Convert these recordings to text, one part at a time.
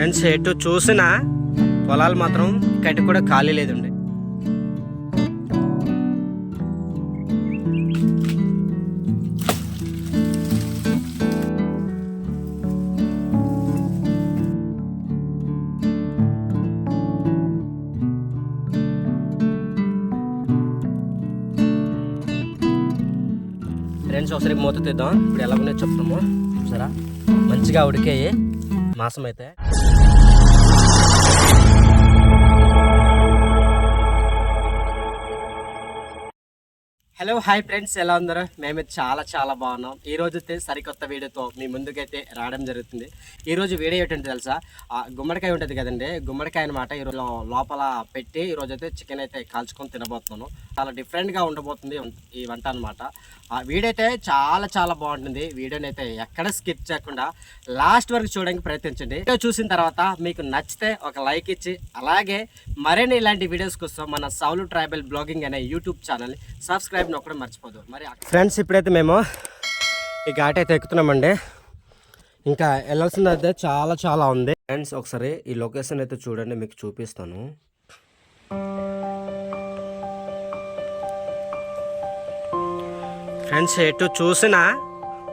Friends ఎటు చూసినా పొలాలు మాత్రం ఇక్కడికి కూడా ఖాళీ లేదండి. ఫ్రెండ్స్ ఒకసారి మూత తీద్దాం. ఇప్పుడు ఎలా ఉన్నాయో చెప్తాము సరే. మంచిగా ఉడికాయి మాసం అయితే. హలో హాయ్ ఫ్రెండ్స్, ఎలా ఉందరో? మేమైతే చాలా బాగున్నాం. ఈ రోజు అయితే సరికొత్త వీడియోతో మీ ముందుకైతే రావడం జరుగుతుంది. ఈరోజు వీడియో ఏంటంటే తెలుసా, గుమ్మడికాయ ఉంటుంది కదండి, గుమ్మడికాయ అనమాట. ఈరోజు లోపల పెట్టి ఈరోజు అయితే చికెన్ అయితే కాల్చుకొని తినబోతున్నాను. చాలా డిఫరెంట్గా ఉండబోతుంది ఈ వంట అనమాట. ఆ వీడియో అయితే చాలా బాగుంటుంది. వీడియోని అయితే ఎక్కడ స్కిప్ చేయకుండా లాస్ట్ వరకు చూడడానికి ప్రయత్నించండి. వీడియో చూసిన తర్వాత మీకు నచ్చితే ఒక లైక్ ఇచ్చి, అలాగే మరిన్ని ఇలాంటి వీడియోస్ కోసం మన సౌలు ట్రైబల్ బ్లాగింగ్ అనే యూట్యూబ్ ఛానల్ని సబ్స్క్రైబ్ నొక్కడం మర్చిపోదు. మరి ఫ్రెండ్స్ ఇప్పుడైతే మేము ఈ ఘాట్ అయితే ఎక్కుతున్నామండి. ఇంకా వెళ్ళాల్సింది అయితే చాలా ఉంది. ఫ్రెండ్స్ ఒకసారి ఈ లొకేషన్ అయితే చూడండి, మీకు చూపిస్తాను. ఫ్రెండ్స్ ఎటు చూసినా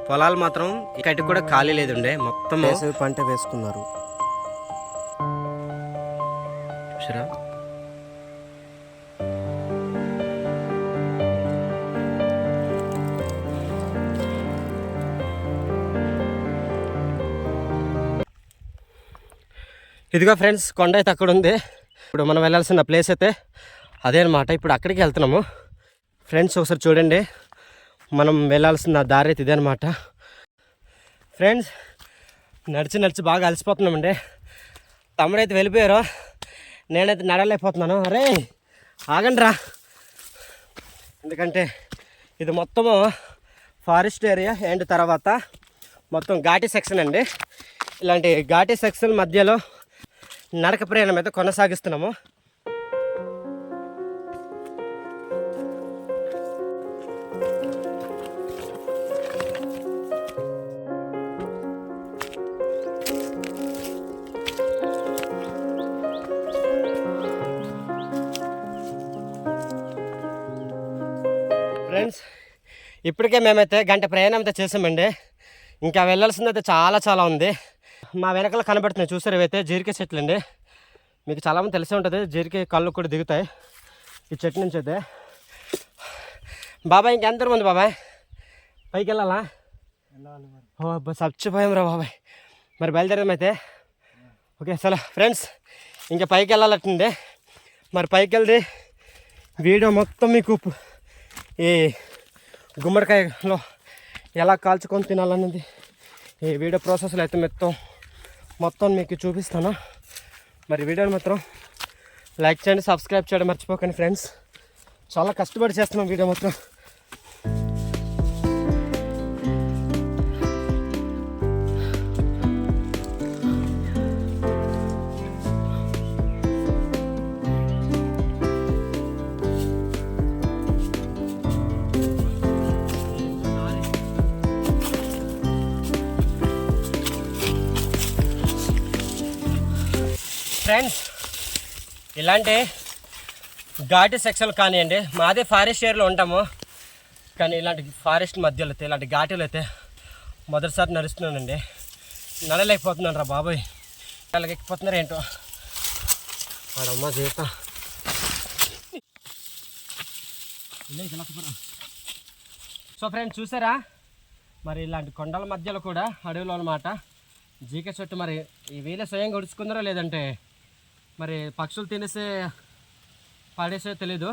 పొలాలు మాత్రం ఇక్కడికి కూడా ఖాళీ లేదండి. మొత్తం పంట వేసుకున్నారు చూసారా. ఇదిగో ఫ్రెండ్స్ కొండ అయితే అక్కడ ఉంది. ఇప్పుడు మనం వెళ్ళాల్సిన ప్లేస్ అయితే అదే అనమాట. ఇప్పుడు అక్కడికి వెళ్తున్నాము. ఫ్రెండ్స్ ఒకసారి చూడండి, మనం వెళ్ళాల్సిన దారి అయితే ఇదే అనమాట. ఫ్రెండ్స్ నడిచి బాగా అలసిపోతున్నామండి. తమ్ముడైతే వెళ్ళిపోయారు, నేనైతే నడలేకపోతున్నాను. అరే ఆగండి రా, ఎందుకంటే ఇది మొత్తము ఫారెస్ట్ ఏరియా అండ్ తర్వాత మొత్తం ఘాటీ సెక్షన్ అండి. ఇలాంటి ఘాటీ సెక్షన్ మధ్యలో నడక ప్రయాణం అయితే కొనసాగిస్తున్నాము. ఫ్రెండ్స్ ఇప్పటికే మేమైతే గంట ప్రయాణం అయితే చేసామండి. ఇంకా వెళ్ళాల్సింది అయితే చాలా ఉంది. మా వెనకాల కనబడుతున్నాయి చూసారు, ఇవైతే జీరికాయ చెట్లు అండి. మీకు చాలామంది తెలిసే ఉంటుంది, జీరికాయ కళ్ళు కూడా దిగుతాయి ఈ చెట్టు నుంచి అయితే. బాబాయ్ ఇంకెంత ఉంది బాబాయ్? పైకి వెళ్ళాలా? చచ్చిపోయాం రా బాబాయ్. మరి బయలుదేరాం అయితే. ఓకే సరే ఫ్రెండ్స్, ఇంకా పైకి వెళ్ళాలంటే మరి పైకి వెళ్తే వీడియో మొత్తం మీకు ఈ గుమ్మడికాయలో ఎలా కాల్చుకొని తినాలన్నది ఈ వీడియో ప్రాసెస్లో అయితే మొత్తం మీకు చూపిస్తాను. మరి వీడియోని మాత్రం లైక్ చేయండి, సబ్స్క్రైబ్ చేయడం మర్చిపోకండి ఫ్రెండ్స్. చాలా కష్టపడి చేస్తున్నాం వీడియో మొత్తం. ఫ్రెండ్స్ ఇలాంటి ఘాటి సెక్షన్ కానివ్వండి, మాదే ఫారెస్ట్ ఏరియాలో ఉంటాము, కానీ ఇలాంటి ఫారెస్ట్ మధ్యలో అయితే ఇలాంటి ఘాటీలు అయితే మొదటిసారి నడుస్తున్నానండి. నడలేకపోతున్నాను రా బాబాయ్. వాళ్ళకి ఎక్కిపోతున్నారు ఏంటో వాడమ్మ జీవిత. సో ఫ్రెండ్స్ చూసారా, మరి ఇలాంటి కొండల మధ్యలో కూడా అడవిలో అనమాట జీకే చెట్టు. మరి ఈ వీళ్ళే స్వయంగా ఉడుచుకుందరో లేదంటే మరి పక్షులు తినేసే పడేసే తెలీదు.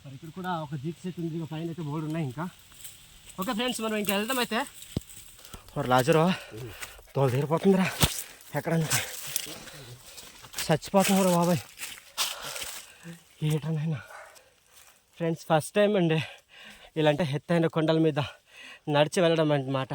మరి ఇక్కడ కూడా ఒక జీకే చెట్టు ఉంది, పైన అయితే బోర్డు ఉన్నాయి ఇంకా. ఓకే ఫ్రెండ్స్, మనం ఇంకా వెళ్దాం అయితే. మరి లాజరు తోలు తీరిపోతుందిరా, ఎక్కడన్నా చచ్చిపోతున్నారు బాబాయ్ ఏటనైనా. ఫ్రెండ్స్ ఫస్ట్ టైం అండి ఇలాంటి ఎత్తైన కొండల మీద నడిచి వెళ్ళడం అన్నమాట.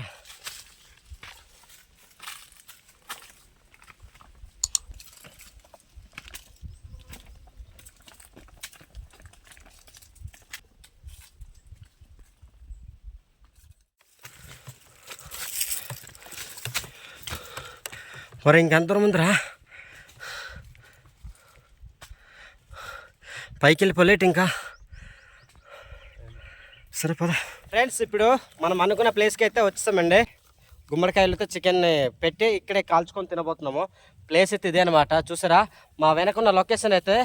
మరి ఇంకెంత దూరం ఉందిరా, పైకి వెళ్ళిపోలేట్ ఇంకా. సరిపద ఫ్రెండ్స్, ఇప్పుడు మనం అనుకున్న ప్లేస్కి అయితే వచ్చేసామండి. గుమ్మడికాయలతో చికెన్ పెట్టి ఇక్కడే కాల్చుకొని తినబోతున్నాము. ప్లేస్ అయితే ఇదే అనమాట. చూసారా, మా వెనకున్న లొకేషన్ అయితే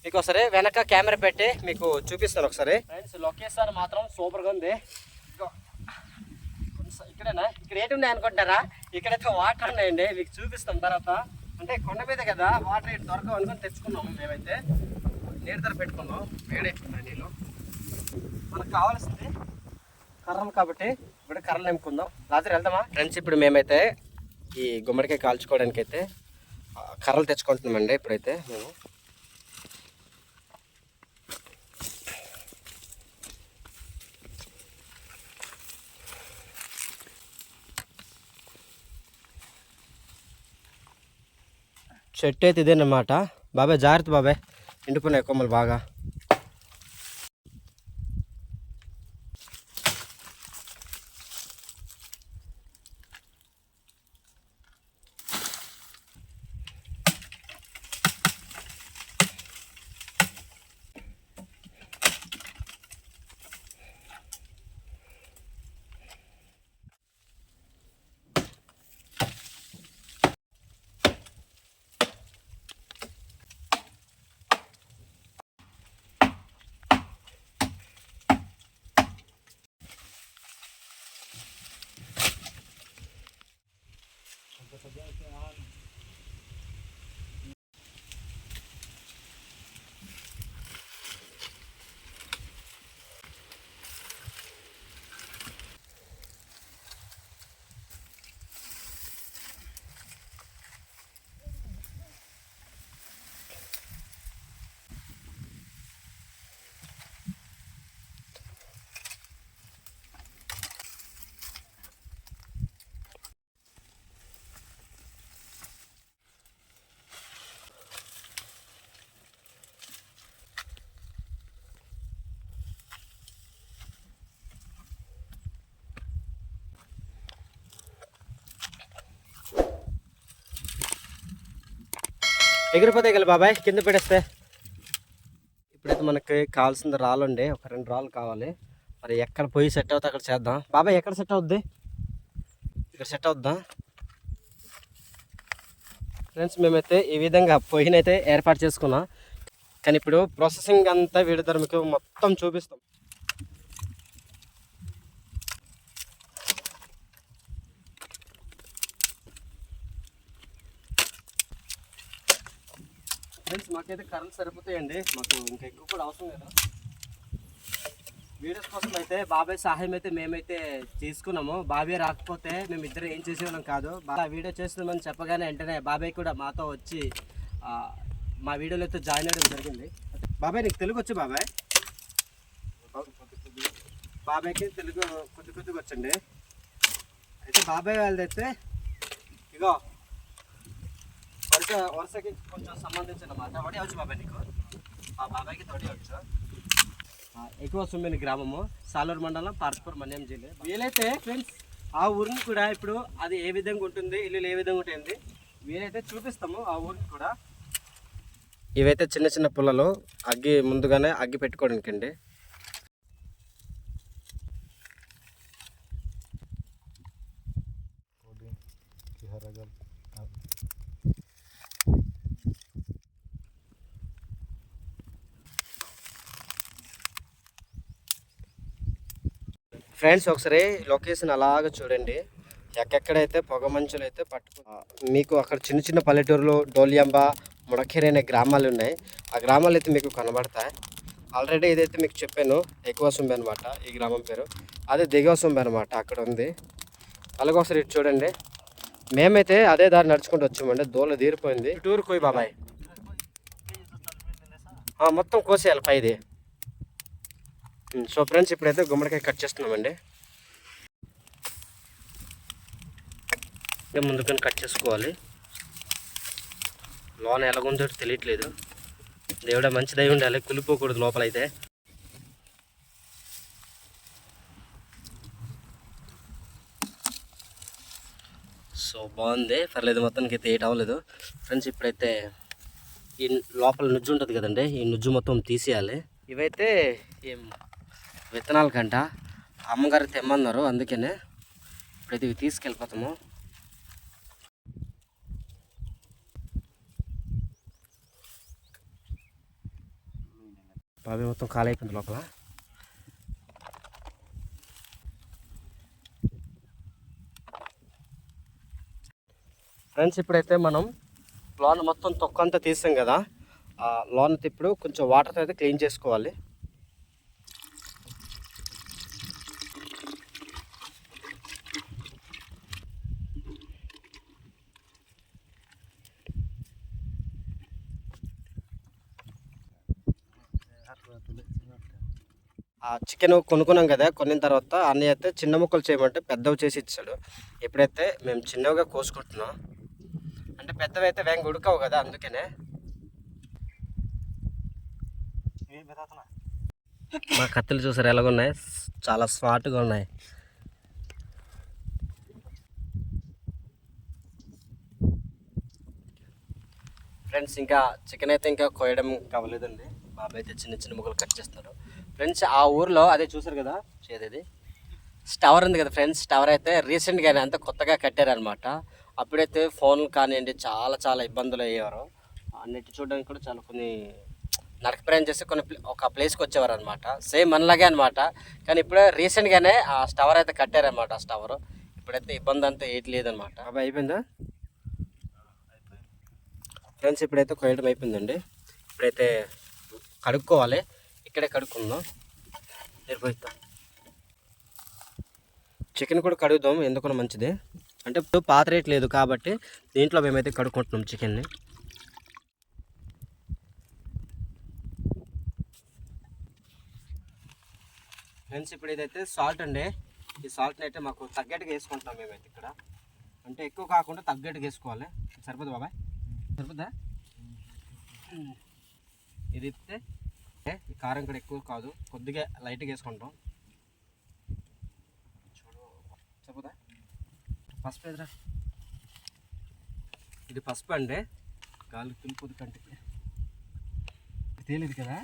మీకు ఒకసారి వెనక కెమెరా పెట్టి మీకు చూపిస్తాను ఒకసారి. ఫ్రెండ్స్, లొకేషన్ మాత్రం సూపర్గా ఉంది. ఇక్కడేనా, ఇక్కడ ఏంటి ఉన్నాయి అనుకుంటారా, ఇక్కడైతే వాటర్ ఉన్నాయండి, మీకు చూపిస్తాం తర్వాత. అంటే కొండ మీద కదా, వాటర్ ఇటు దొరకవు అనుకుని తెచ్చుకున్నాము. మేమైతే నీరు ధర పెట్టుకున్నాం, వేడెక్కున్నాయి నీళ్ళు. మనకు కావాల్సింది కర్రలు కాబట్టి ఇప్పుడు కర్రలు నింపుకుందాం. రాత్రి వెళ్దామా ఫ్రెండ్స్? ఇప్పుడు మేమైతే ఈ గుమ్మడికాయ కాల్చుకోవడానికి అయితే కర్రలు తెచ్చుకుంటున్నామండి. ఇప్పుడైతే మేము చెట్టు అయితే ఇదేనమాట. బాబాయ్ జాగ్రత్త బాబాయ్, ఎండుకున్నాయి కొమ్మలు బాగా. ఎగిరిపోతాయి కదా బాబాయ్ కింద పెడేస్తే. ఇప్పుడైతే మనకి కావాల్సిన రాళ్ళు ఉండే, ఒక 2 రాళ్ళు కావాలి. మరి ఎక్కడ పోయి సెట్ అవుతా అక్కడ చేద్దాం. బాబాయ్ ఎక్కడ సెట్ అవుద్ది? ఇక్కడ సెట్ అవుద్దా ఫ్రెండ్స్? మేమైతే ఈ విధంగా పొయ్యినైతే ఏర్పాటు చేసుకున్నాం. కానీ ఇప్పుడు ప్రాసెసింగ్ అంతా వీడి ధర మీకు మొత్తం చూపిస్తాం. ఫ్రెండ్స్, మాకైతే కరెంట్ సరిపోతాయండి, మాకు ఇంకా ఎక్కువ కూడా అవసరం లేదా. వీడియోస్ కోసం అయితే బాబాయ్ సహాయం అయితే మేమైతే తీసుకున్నాము. బాబాయ్ రాకపోతే మేము ఇద్దరు ఏం చేసేవాళ్ళం కాదు. వీడియో చేస్తున్నామని చెప్పగానే వెంటనే బాబాయ్ కూడా మాతో వచ్చి మా వీడియోలో అయితే జాయిన్ అవ్వడం జరిగింది. బాబాయ్ నీకు తెలుగు వచ్చు బాబాయ్? బాబాయ్కి తెలుగు కొద్దిగా వచ్చండి. అయితే బాబాయ్ వాళ్ళదైతే ఇగో వరుసకి కొంచెం సంబంధించిన అన్నమాట. వడి వచ్చు బాబాయ్ నీకు? మా బాబాయ్కి తొడి వచ్చు. ఎక్కువ సుమ్మిని గ్రామము, సాలూరు మండలం, పార్స్పూర్, మన్యం జిల్లా. వీలైతే ఫ్రెండ్స్ ఆ ఊరిని కూడా ఇప్పుడు అది ఏ విధంగా ఉంటుంది, ఇల్లు ఏ విధంగా ఉంటుంది వీలైతే చూపిస్తాము ఆ ఊరిని కూడా. ఇవైతే చిన్న చిన్న పుల్లలు అగ్గి ముందుగానే అగ్గి పెట్టుకోవడానికి అండి. ఫ్రెండ్స్, ఒకసారి లొకేషన్ అలాగ చూడండి. ఎక్కడైతే పొగ మంచులు అయితే మీకు అక్కడ చిన్న చిన్న పల్లెటూరులో డోలియంబ, ముడకేరి అనే గ్రామాలు ఉన్నాయి. ఆ గ్రామాలు అయితే మీకు కనబడతాయి. ఆల్రెడీ ఇదైతే మీకు చెప్పాను, ఎక్కువ సుంబె అనమాట ఈ గ్రామం పేరు. అదే దిగువ సుంబె అనమాట, అక్కడ ఉంది. అలాగే ఒకసారి ఇటు చూడండి. మేమైతే అదే దారి నడుచుకుంటూ వచ్చామండి. దోల తీరిపోయింది. టూర్ కోయి బాబాయ్ మొత్తం కోసేయాలి పైది. సో ఫ్రెండ్స్, ఇప్పుడైతే గుమ్మడికాయ కట్ చేస్తున్నామండి. ముందుకని కట్ చేసుకోవాలి. లోన ఎలాగుందో తెలియట్లేదు. దేవుడా మంచిదై ఉండాలి, కులిపోకూడదు లోపలైతే. సో బాగుంది, పర్లేదు, మొత్తానికి అయితే ఏట్ అవ్వలేదు ఫ్రెండ్స్. ఇప్పుడైతే ఈ లోపల నుజ్జు ఉంటుంది కదండి, ఈ నుజ్జు మొత్తం తీసేయాలి. ఇవైతే ఏం విత్తనాల కంట అమ్మగారు తెమ్మన్నారు, అందుకనే ఇప్పుడైతే ఇవి తీసుకెళ్ళిపోతాము. బాబీ మొత్తం ఖాళీ అయిపోయింది లోపల. ఫ్రెండ్స్ ఇప్పుడైతే మనం లోన్ మొత్తం తొక్కంతా తీసాం కదా, ఆ లోన్ ఇప్పుడు కొంచెం వాటర్తో అయితే క్లీన్ చేసుకోవాలి. ఆ చికెన్ కొనుక్కున్నాం కదా, కొనిన తర్వాత అన్నయ్య అయితే చిన్న ముక్కలు చేయమంటే పెద్దవి చేసి ఇచ్చాడు. ఇప్పుడైతే మేము చిన్నవిగా కోసుకుంటున్నాం, అంటే పెద్దవి అయితే వేగంగా ఉడకవు కదా, అందుకనే. మా కత్తులు చూసారు ఎలాగున్నాయి, చాలా స్మార్ట్గా ఉన్నాయి. ఫ్రెండ్స్ ఇంకా చికెన్ అయితే ఇంకా కోయడం కావలేదండి, బాబాయ్ అయితే చిన్న చిన్న ముక్కలు కట్ చేస్తున్నారు. ఫ్రెండ్స్ ఆ ఊర్లో అదే చూసారు కదా, చేదేది టవర్ ఉంది కదా ఫ్రెండ్స్, టవర్ అయితే రీసెంట్గానే అంతా కొత్తగా కట్టారనమాట. అప్పుడైతే ఫోన్లు కానివ్వండి చాలా చాలా ఇబ్బందులు అయ్యేవారు, నెట్ చూడడానికి కూడా చాలా కొన్ని నడక ప్రయాణం చేసి ఒక ప్లేస్కి వచ్చేవారు అనమాట, సేమ్ మనలాగే అనమాట. కానీ ఇప్పుడే రీసెంట్గానే ఆ టవర్ అయితే కట్టారనమాట, ఆ టవర్. ఇప్పుడైతే ఇబ్బంది అంతా ఏటి లేదనమాట. బాబాయ్ అయిపోయిందా ఫ్రెండ్స్? ఇప్పుడైతే కొయ్యడం అయిపోయిందండి, ఇప్పుడైతే కడుక్కోవాలి. ఇక్కడే కడుక్కుందాం, సరిపోయిద్దాం. చికెన్ కూడా కడుగుదాం, ఎందుకన్నా మంచిది. అంటే ఇప్పుడు పాత రేట్ లేదు కాబట్టి దీంట్లో మేమైతే కడుక్కుంటున్నాం చికెన్ని. ఫ్రెండ్స్ ఇప్పుడు ఇదైతే సాల్ట్ అండి, ఈ సాల్ట్ని అయితే మాకు తగ్గట్టుగా వేసుకుంటాం మేమైతే ఇక్కడ, అంటే ఎక్కువ కాకుండా తగ్గట్టుగా వేసుకోవాలి. సరిపోదు బాబాయ్, సరిపోద్దా? ఇది ఇస్తే ఈ కారం కూడా ఎక్కువ కాదు, కొద్దిగా లైట్గా వేసుకుంటాం. చూడు, సరిపోదా? పసుపు ఎదురా, ఇది పసుపు అండి, గాలి తులిపోదు కంటికి తేలేదు కదా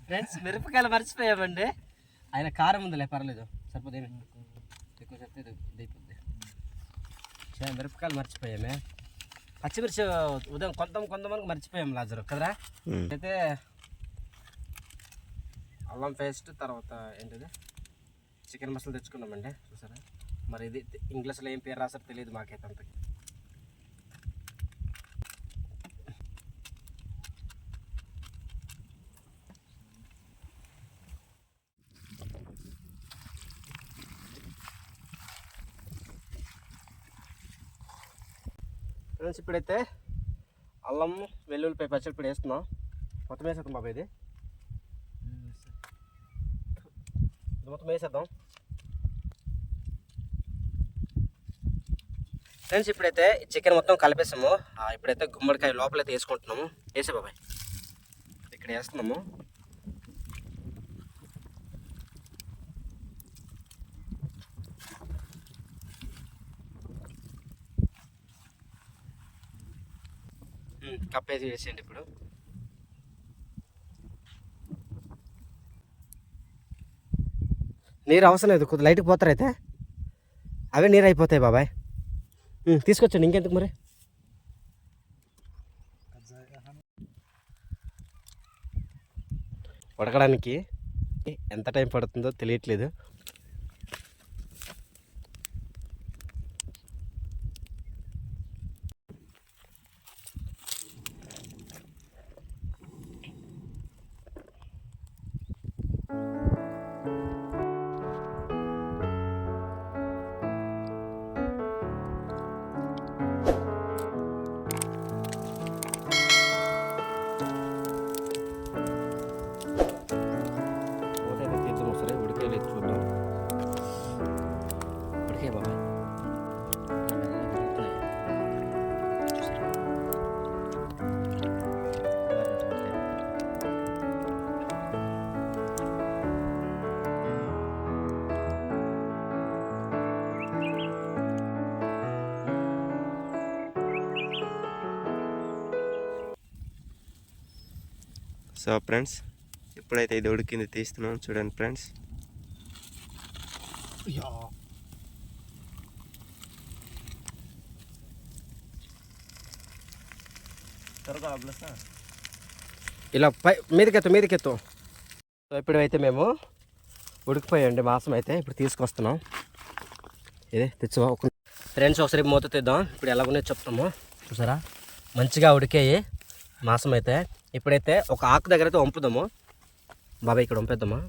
ఫ్రెండ్స్. మిరపకాయలు మర్చిపోయామండి, ఆయన కారం ఉందిలే పర్లేదు, సరిపోతే ఎక్కువ చెప్తే ఇది అయిపోద్ది. మిరపకాయలు మర్చిపోయామే, పచ్చిమిర్చి ఉదయం కొంతమందికి మర్చిపోయాము లాజరు కదరా. అయితే అల్లం పేస్ట్, తర్వాత ఏంటిది చికెన్ మసాలా తెచ్చుకున్నామండి, చూసారా. మరి ఇది ఇంగ్లీష్లో ఏం పేరు రాసారో తెలియదు మాకైతే అంతకి. ఫ్రెండ్స్ ఇప్పుడైతే అల్లం వెల్లుల్లిపాయ పచ్చడి ఇప్పుడు వేస్తున్నాం. మొత్తం వేసేద్దాం బాబా, ఇది మొత్తం వేసేద్దాం. ఫ్రెండ్స్ ఇప్పుడైతే చికెన్ మొత్తం కలిపేసాము, ఇప్పుడైతే గుమ్మడికాయ లోపలైతే వేసుకుంటున్నాము. వేసే బాబాయ్, ఇక్కడ వేస్తున్నాము. కప్పేసి వేసేయండి. ఇప్పుడు నీరు అవసరం లేదు, కొద్ది లైట్కి పోతారు అయితే అవే నీరు అయిపోతాయి బాబాయ్. తీసుకొచ్చండి, ఇంకెందుకు మరి. ఉడకడానికి ఎంత టైం పడుతుందో తెలియట్లేదు. చూద్దాం, ఉడికే బాబాయ్. సో ఫ్రెండ్స్ ఇప్పుడైతే ఇది ఉడికింది తీస్తున్నాం చూడండి ఫ్రెండ్స్. ఇలా మీదకెత్తు. సో ఇప్పుడు అయితే మేము ఉడికిపోయండి మాంసం అయితే ఇప్పుడు తీసుకొస్తున్నాం. ఇదే తెచ్చువా ఫ్రెండ్స్, ఒకసారి మూత తీద్దాం. ఇప్పుడు ఎలాగనే చెప్తాము చూసారా, మంచిగా ఉడికాయి మాంసం అయితే. ఇప్పుడైతే ఒక ఆకు దగ్గర అయితే వంపుదాము. బాబాయ్ ఇక్కడ వంపేద్దామా.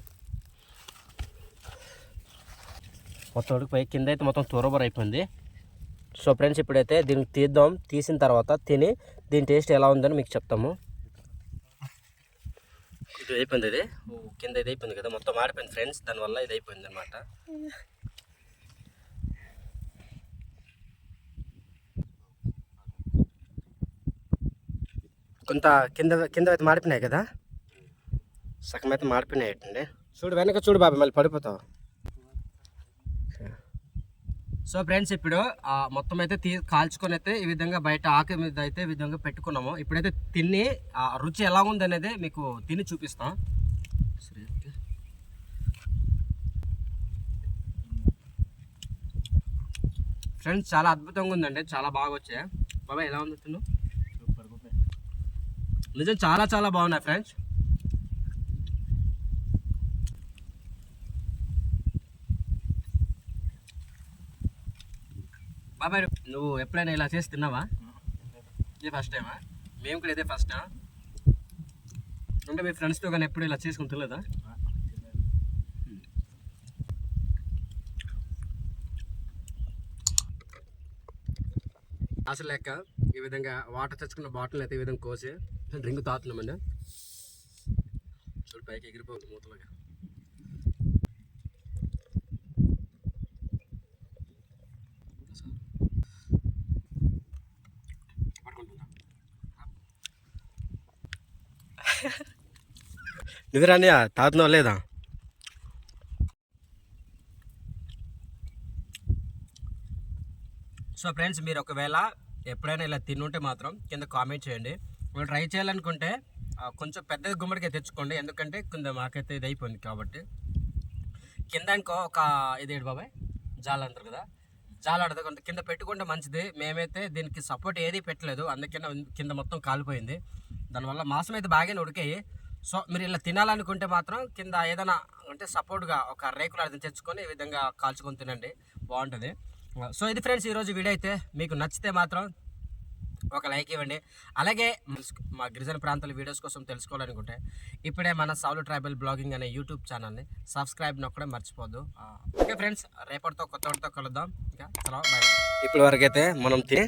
మొత్తం ఉడికిపోయి కింద అయితే మొత్తం త్వరబర అయిపోయింది. సో ఫ్రెండ్స్ ఇప్పుడైతే దీన్ని తీద్దాం. తీసిన తర్వాత తిని దీని టేస్ట్ ఎలా ఉందని మీకు చెప్తాము. ఇది అయిపోయింది, ఇది కింద ఇది అయిపోయింది కదా, మొత్తం మాడిపోయింది ఫ్రెండ్స్. దానివల్ల ఇది అయిపోయింది అనమాట. కొంత కింద అయితే మాడిపోయినాయి కదా, సగం అయితే మాడిపోయినాయి అండి. చూడు వెనక చూడు బాబాయ్, మళ్ళీ పడిపోతావు. సో ఫ్రెండ్స్ ఇప్పుడు మొత్తం అయితే కాల్చుకొని అయితే ఈ విధంగా బయట ఆకు మీద అయితే ఈ విధంగా పెట్టుకున్నాము. ఇప్పుడైతే తిని రుచి ఎలా ఉంది అనేది మీకు తిని చూపిస్తాం. ఫ్రెండ్స్ చాలా అద్భుతంగా ఉందండి, చాలా బాగా వచ్చాయి. బాబాయ్ ఎలా ఉంది తిను? నిజం చాలా చాలా బాగున్నాయి ఫ్రెండ్స్. బాబాయ్ నువ్వు ఎప్పుడైనా ఇలా చేసి తిన్నావా? ఇదే ఫస్ట్ టైమా? మేము కూడా ఇదే ఫస్ట్ టైం. అంటే మీ ఫ్రెండ్స్తో కానీ ఎప్పుడు ఇలా చేసుకుని తినలేదా? అసలు లెక్క ఈ విధంగా వాటర్ తెచ్చుకున్న బాటిల్ అయితే ఈ విధంగా కోసి డ్రింక్ తాగుతున్నామండి. చూడు పైకి ఎగిరిపోతుంది మూతలాగా. నిద్ర అన్నయ్య తాగుతున్నావు లేదా? సో ఫ్రెండ్స్ మీరు ఒకవేళ ఎప్పుడైనా ఇలా తినుంటే మాత్రం కింద కామెంట్ చేయండి. మీరు ట్రై చేయాలనుకుంటే కొంచెం పెద్ద గుమ్మడికాయ తెచ్చుకోండి, ఎందుకంటే కింద మాకైతే ఇది అయిపోయింది కాబట్టి. కింద ఇంకో ఒక ఇదేంటి బాబాయ్ జాల అంటారు కదా, జాల ఆడదు కొంత కింద పెట్టుకుంటే మంచిది. మేమైతే దీనికి సపోర్ట్ ఏది పెట్టలేదు, అందుకనే కింద మొత్తం కాలిపోయింది. దానివల్ల మాంసం అయితే బాగానే ఉడికాయి. సో మీరు ఇలా తినాలనుకుంటే మాత్రం కింద ఏదైనా అంటే సపోర్ట్గా ఒక రేకులు అది తెచ్చుకొని ఈ విధంగా కాల్చుకొని తినండి, బాగుంటుంది. సో ఇది ఫ్రెండ్స్ ఈరోజు వీడియో అయితే. మీకు నచ్చితే మాత్రం ఒక లైక్ ఇవ్వండి. అలాగే మా గిరిజన ప్రాంతాల వీడియోస్ కోసం తెలుసుకోవాలనుకుంటే ఇప్పుడే మన సౌలు ట్రైబల్ బ్లాగింగ్ అనే యూట్యూబ్ ఛానల్ని సబ్స్క్రైబ్ నొక్కడే మర్చిపోద్దు. ఓకే ఫ్రెండ్స్, రేపటితో కొత్తతో కలుద్దాం. ఇంకా చలో బాయ్. ఇప్పటి వరకు అయితే మనం తిని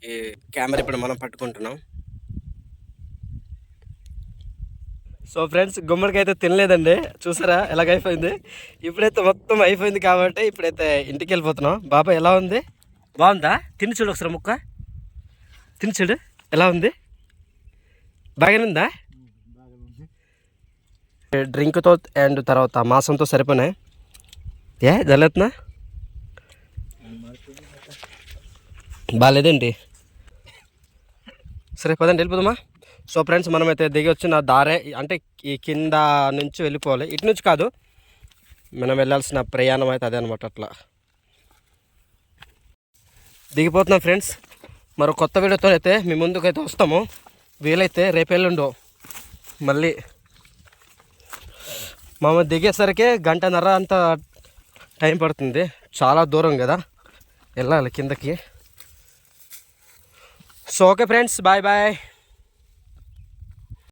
ఈ కెమెరా ఇప్పుడు మనం పట్టుకుంటున్నాం. సో ఫ్రెండ్స్ గుమ్మడికి అయితే తినలేదండి, చూసారా ఎలాగైపోయింది. ఇప్పుడైతే మొత్తం అయిపోయింది కాబట్టి ఇప్పుడైతే ఇంటికి వెళ్ళిపోతున్నాం. బాబాయ్ ఎలా ఉంది? బాగుందా? తిని చూడు ఒకసారి ముక్క తిని చూడు ఎలా ఉంది, బాగానే ఉందా? డ్రింక్తో అండ్ తర్వాత మాంసంతో సరిపోయినాయి. జల్లేతున్నా బాగాలేదేంటి? సరే పదండి వెళ్ళిపోదామా. సో ఫ్రెండ్స్ మనమైతే దిగి వచ్చిన దారే అంటే ఈ కింద నుంచి వెళ్ళిపోవాలి, ఇటు నుంచి కాదు, మనం వెళ్ళాల్సిన ప్రయాణం అయితే అదే అనమాట. అట్లా దిగిపోతున్నాం ఫ్రెండ్స్. మరో కొత్త వీడియోతో అయితే మీ ముందుకైతే వస్తాము. వీలైతే రేపు ఎల్లుండో మళ్ళీ మమ్మల్ని దిగేసరికి 1.5 గంట అంత టైం పడుతుంది, చాలా దూరం కదా వెళ్ళాలి కిందకి. So okay friends, bye bye.